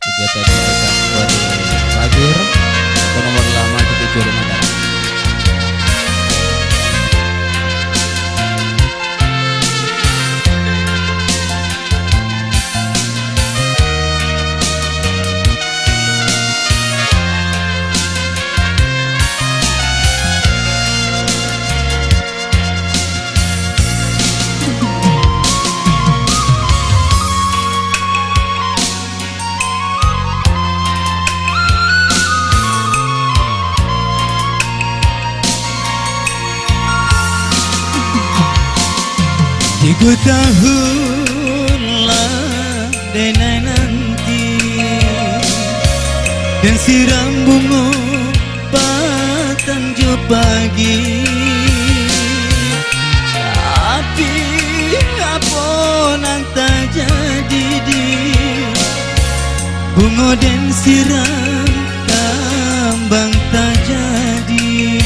kegiatan kita pada pagi atau nomor lama kita curi makan. Tiga tahunlah denai nanti dan siram bunga batang jo pagi. Tapi apa nang tak jadi di bunga dan siram tambang tak jadi.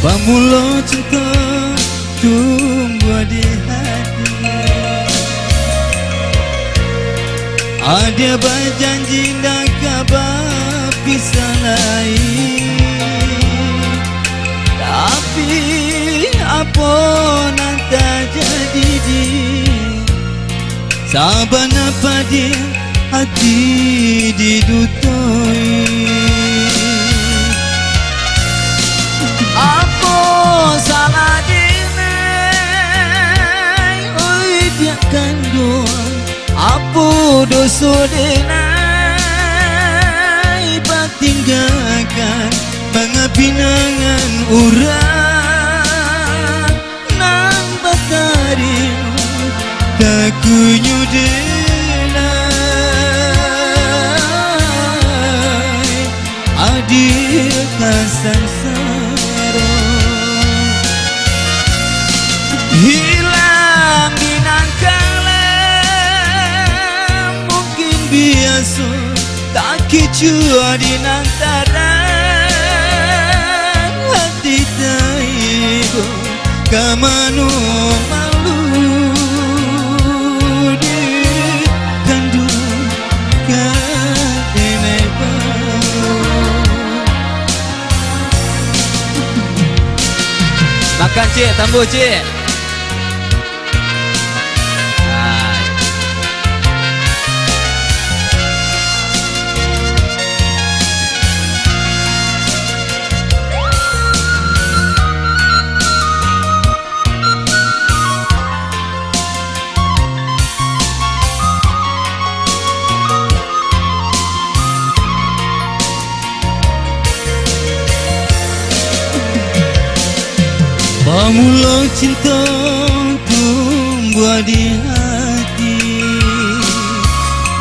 Pamula cinta tumbuh di hati, ada berjanji nak kabar pisah lain. Tapi apa nak tak jadi di sabar apa di hati didutoi. Apa salah dinai, oi dia kandung. Apa dosa dinai, tinggalkan mengapinangan urang nang batarimu tak kunyu dinai. Adil kasan hilang dinang kalam, mungkin biasa tak kicua dinang tarang. Hati taibo kamanu malu di kandung kadenai bau. Makan cik, tambah cik. Pamula cinta tumbuh di hati,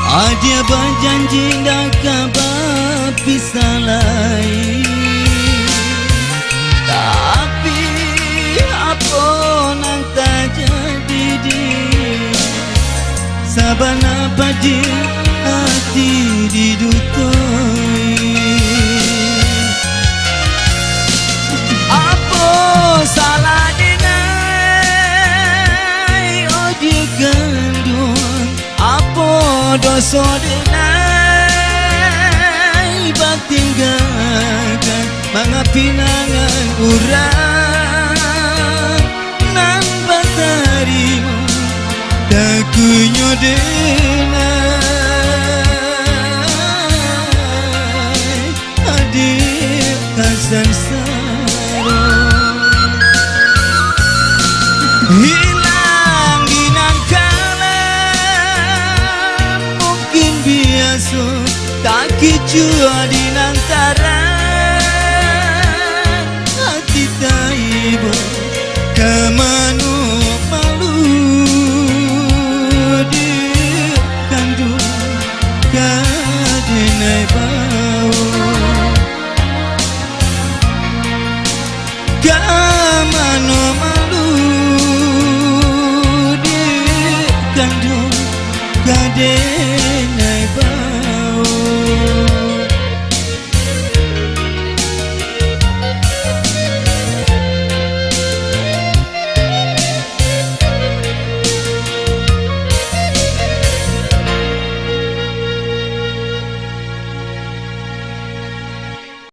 ada berjanji nak kabar pisah lain. Tapi apa nang tak jadi di sabar apa di hati didutoi. Salah dinai, oh dia gandung. Apa dosa dinai, tinggalkan mengapinangan urang nan batarimu tak kunyu dinai. Adil kasan hilang dinang kalam, mungkin biasa tak kicua dinang tarang. Hati taibo kemanu malu di kandung kadenai bau. Kemanu malu kandung kadenai